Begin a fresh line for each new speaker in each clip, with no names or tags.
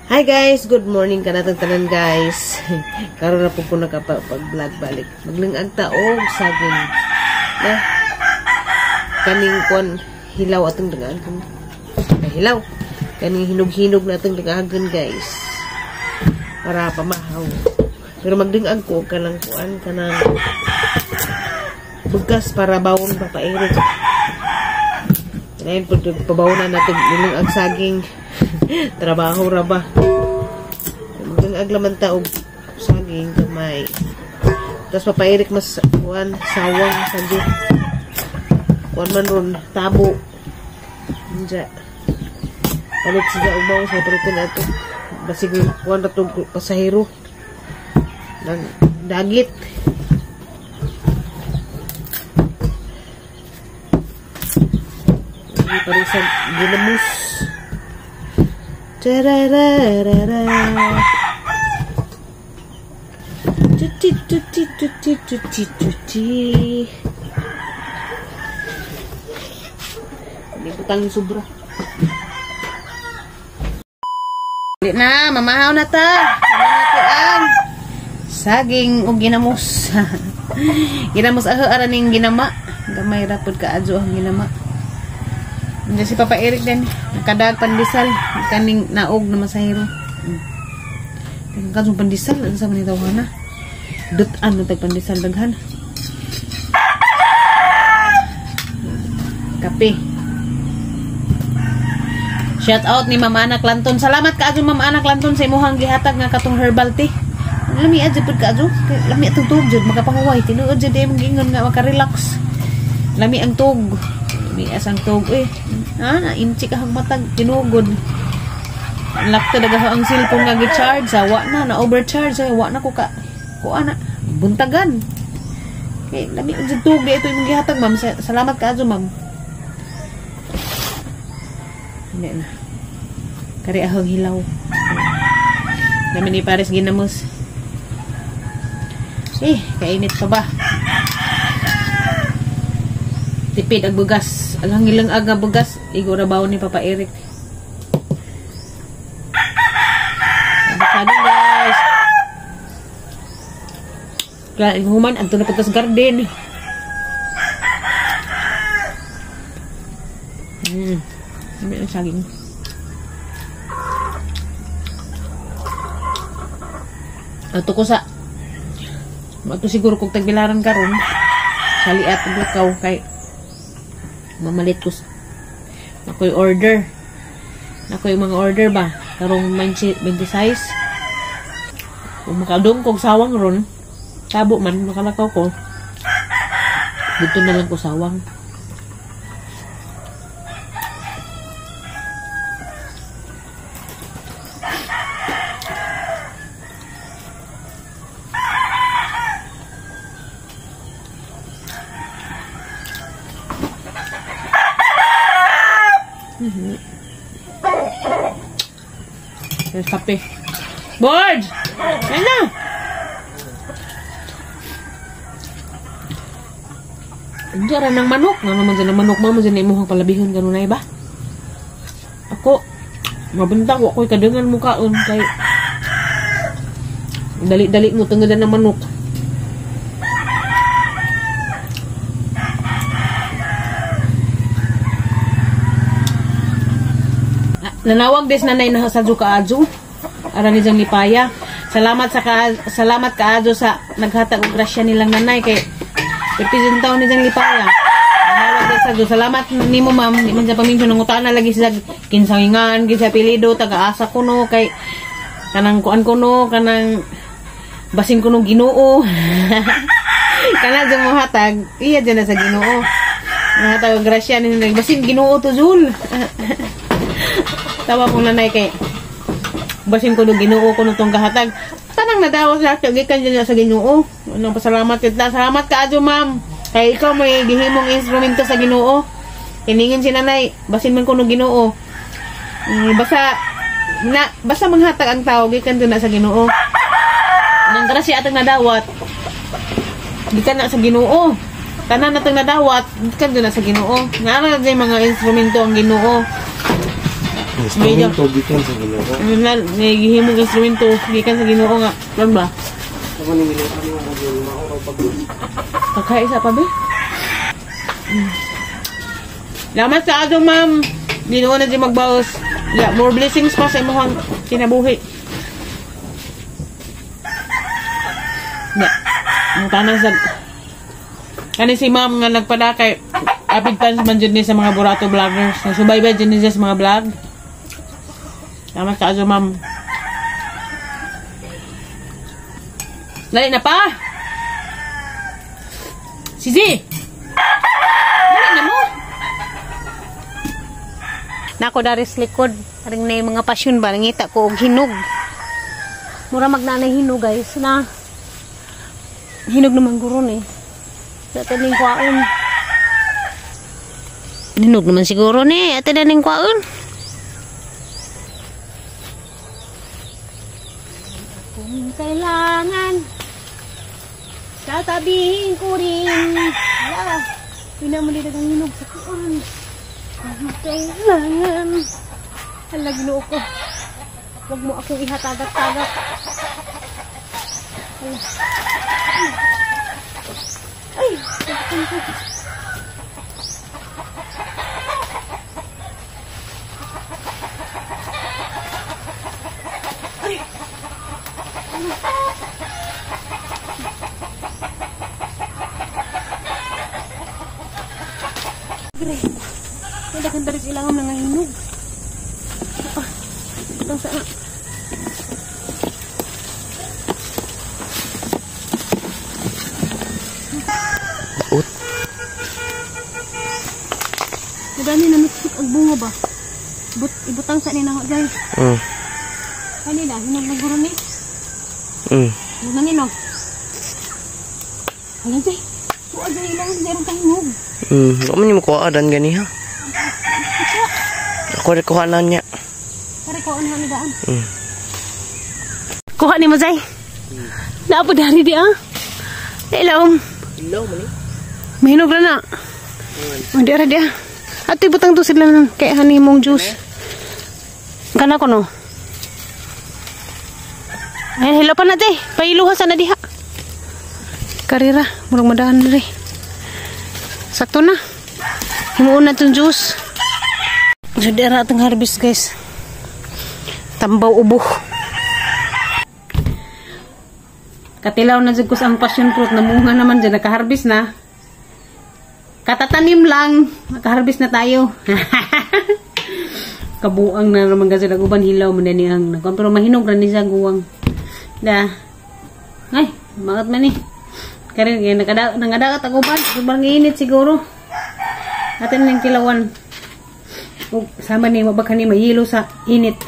Hi guys, good morning ka natang tanan guys. Karon na po nakapag-vlog balik. Maglingag taog saging. Na kaning kon hilaw atong dangagon. Hilaw. Kaning hinog-hinog na atong dangagon guys. Para pamahaw. Pero magdingag ko kanang kuan kanang bugas para bawon papairit. Ngayon po pabawonan natin nilingag saging. Trabaho ra ba? Magdingag laman taog saging kamay. Tapos papairik mas kuan sawang saging. Kuan man ron tabo. Inja. Palit siya umaw sa prutin ato. Basig kuan ra tong pasahero. Nang dagit. Parisan ginamos. Tarararara. Tuti. Ini butang sobra. Dili na, mamahaw na ta. Ang saging ug ginamos. Ginamos ara ning ginama. Gamay ra pud kaadyo ang ginama. Hindi si Papa Eric din. Nakadag pandisal. Kaning naog na masahiro. Ang kasong pandisal. Ano sa manitaw na? Dutan na tagpandisal daghan. Kape. Shout out ni Mama Anak Lanton. Salamat kaadyo Mama Anak Lanton sa imuhang gihatag nga katong herbal tea. Lami adyo pud kaadyo. Lami atong tug jud makapanguway. Tinuod jud ay gingon nga maka-relax. Lami ang tug. Lami asang tug inchi ka matag tinugod. Lakto daga ang cellphone nga gi-charge wa na overcharge wa na ko ka ana buntagan. Okay, lami jud tug di ito imong gihatag ma'am. Salamat kaadyo ma'am. Hindi na. Kari ahong hilaw. Dami ni Paris ginamos. Kainit pa ba? Tipid ang bugas. Alang ilang aga bugas. Igura bawon ni Papa Eric. Abakado guys. Kaya human. Anto na putas garden. Hindi ang saging. Ato ko sa ato siguro kung tagbilaran karon saliat ang lakaw kay mamalit ko ako'y order ako'y mga order ba karong 26 kung makadong kong sawang ron tabo man makalakaw ko dito na lang ko sawang. There's kape. Board! Yan na! Diyan ng manok. Nga naman dyan ng manok mo. Dyan na imuhang palabihon ka nun na iba. Ako, mabintang ko. Ako'y kadangan mo kaon. Kay dali-dali mo tanggalan ng manok. Nanawag des nanay na sa kaadyo. Ara ni jang lipaya. Salamat kaadyo sa naghatag og grasya nilang nanay kay representaw ni jang lipaya. Nanawag des sa salamat nimo ma'am. Di man sa paminsan nangutana lagi sa kinsaingan, gisa apelyido taga-asa kuno kay kanang kuan kuno kanang basin kuno Ginoo. Kana jang mohatag iya dyan na sa Ginoo. Naghatag og grasya ni basin Ginoo to Jul. Tawa ko nanay kay basin ko no Ginoo ko no tong kahatag tanang nadawas sa akin gikan dyan sa Ginoo. Anong pasalamat kita. Salamat kaadyo ma'am kay ikaw may gihimong instrumento sa Ginoo. Tiningin si nanay basin man ko no Ginoo. Basta manghatag ang tao gikan dyan na sa Ginoo. Nang grasya atang nadawat gikan na sa Ginoo. Tanan natang nadawat gikan dyan na sa Ginoo. Nga na mga instrumento ang Ginoo.
Instrumento, gikan sa Ginoo.
Nagihimog instrumento, gikan sa Ginoo nga. Lang ba?
Ako nang ginoo mo mo mauraw pag.
Pagkaisa pa ba? Salamat sa atong ma'am. Ginoo na di magbaos. Yeah, more blessings pa sa imong kinabuhi. Yeah. Ang tanang sa kani si ma'am nga nagpadakay apid fans man jud ni sa mga burato vloggers. Nasubaybay jud ni sa mga vlog. Salamat sa atong ma'am. Lali na pa. Sisi. Lali na mo. Nako daris likod. Aring na yung mga pasyon ba. Nangita ko og hinog. Mura magnanay hinog guys. Na hinog naman guron eh. Sa taning kwaon. Hinog naman siguro ni. Ate na ning kwaon. Kung kailangan tatabihin ko rin. Hala. Pinamuli na ng hinog sa kuwan. Kung kailangan. Hala, Ginoo ko. Huwag mo akong ihatagat-tagat. Hala. Ay! Saktan ko. Ay! Gre. Nadakan dari silang ang nangahinog. Apa? Itang sana.
Ut.
Madani na nutsik ang bunga ba? Ibutang sa nina ko dyan. Kanina, hinog na guro ni. Hinog na nino. Ayan dyan. Tuwa dyan ilang meron kang hinog.
Ano niyo makuha dan gani ha? Ako rin kuha na niya.
Pare ko ano ni daan. Kuha ni mo Zay. Napo dari di ah. Hello.
Hello mani.
Mahinog na na. Hindi ra dia. At ibutang to sila ng kay hani mong juice. Kana ko no. Ayun, hello pa na te. Pailuha sana diha. Karira, murang madahan na rin. Sakto na. Himuon na itong juice. So, dira itong harvest guys. Tambaw ubo. Katilaw na dyan ko sa ang passion fruit. Namunga naman dyan. Nakaharvest na. Katatanim lang. Nakaharvest na tayo. Kabuang na naman kasi naguban hilaw mo na niyang. Pero mahinog na niya guwang. Da. Ay, mangat man eh. Kaya nangadagat ako ba? Sobrang init siguro. Atin yung kilawan. Sama ni mabaka ni mayilo sa init.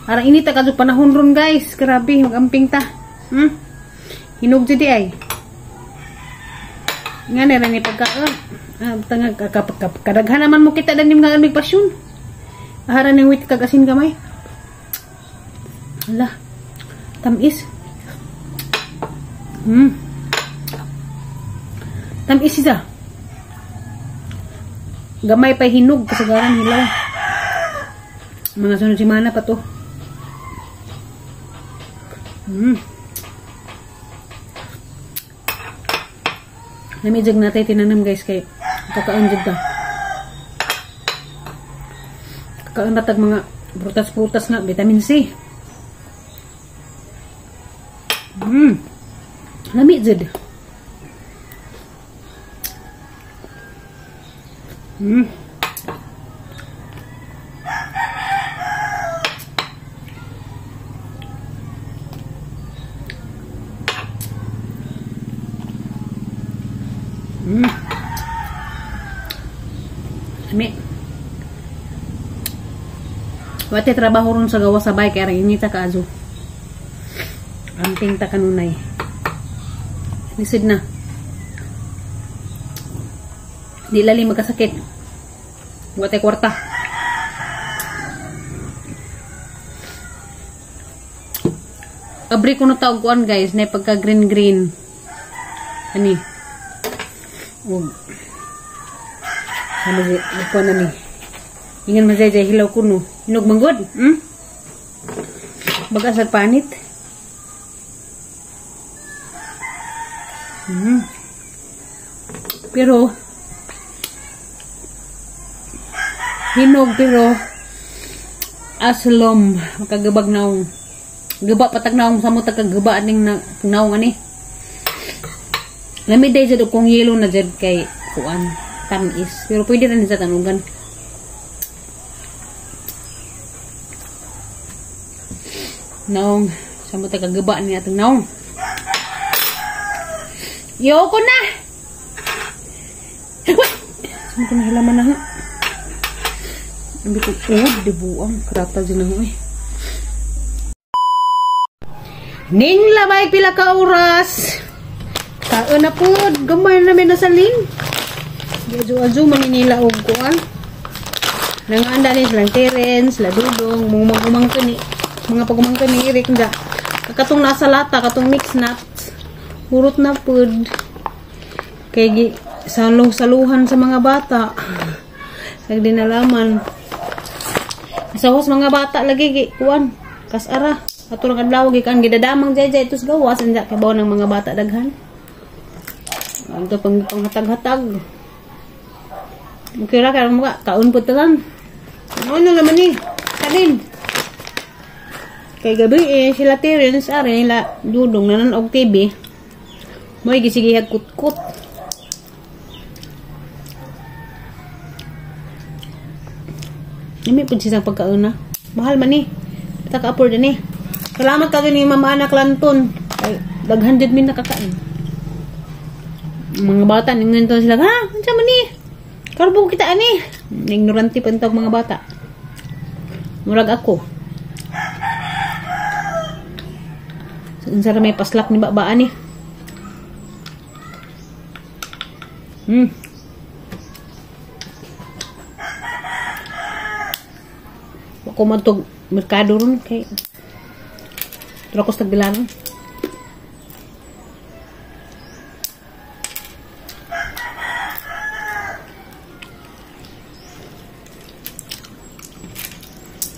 Arang init ka panahon ron guys. Grabe, magamping ta. Hinog dyan di ay. Nga na rin ipagkaan. Kadaghan naman mo kita dan yung mga amig pasyon. Aharan ng wit kagasin kamay. Hala. Tamis. Tamis isa. Gamay pa hinog kasagaran hilaw. Mga sunod simana pa to. Namijag natin tinanam guys kay kakaanjag ta. Kakaanatag mga prutas-prutas nga vitamin C. Namijag. Lami. Wate trabaho ron sa gawa sabay kaya rin inita ka azo. Amping ta kanunay. Lisod na. Di lali magkasakit. Wate kwarta. Abri ko na tawag kuan guys. Na pagka green green. Ani. Ano di? Kuan na ni. Ingan mazay-zay hilaw kuno. Hinog manggod. Baga sa panit. Pero hinog pero aslom makagabag naong gaba patag naong sa mo tagagaba aning naong ani. Lamig day jud kung yelo na jud kay kuan tamis. Pero pwede rin sa tanugan. Naong sa mo tagagaba ni atong naong. Yoko na. Saan ko nahilaman na ha? Ang bitog dibuang. Karata dyan na ho eh. Ning labay pila ka oras. Kaon na po. Gamay namin na salin. Ajo-ajo maninila og kuan. Nanganda ni silang Terence, sila Dudong, mga pagumangkan ni Eric nga. Katong nasa lata, katong mix nuts. Hurot na pud. Kay saluhan sa mga bata. Kag dinalaman. Sa hos mga bata lagi kuan. Kasara. Ato lang adlaw gikan gidadamang jay tus gawas anja kay bawo ng mga bata daghan. Ang to panghatag-hatag. Mukira ka mga kaon pud tanan. Ano naman ni? Kadin. Kay gabi sila Terence are nila Dudong nanan og TV. Moy gisigihag kutkut. Nami pud sisang pagkaon na. Mahal man ni. Kita ka-afford ni. Salamat ka ni Mama Anak Lanton. Ay daghan jud min nakakain. Mga bata ningon to sila, ha? Unsa man ni? Karbo kita ani. Ignorante pa tawag mga bata. Murag ako. Unsa ra may paslak ni babaan ni? Ako matog merkado ron kay Trakos tagbilan.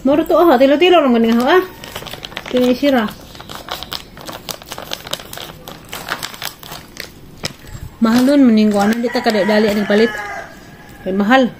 Moro to tilo-tilo lang ganing ha. Kini sira. Mahalon maning ko anan dita kada dali aning palit. Kay mahal.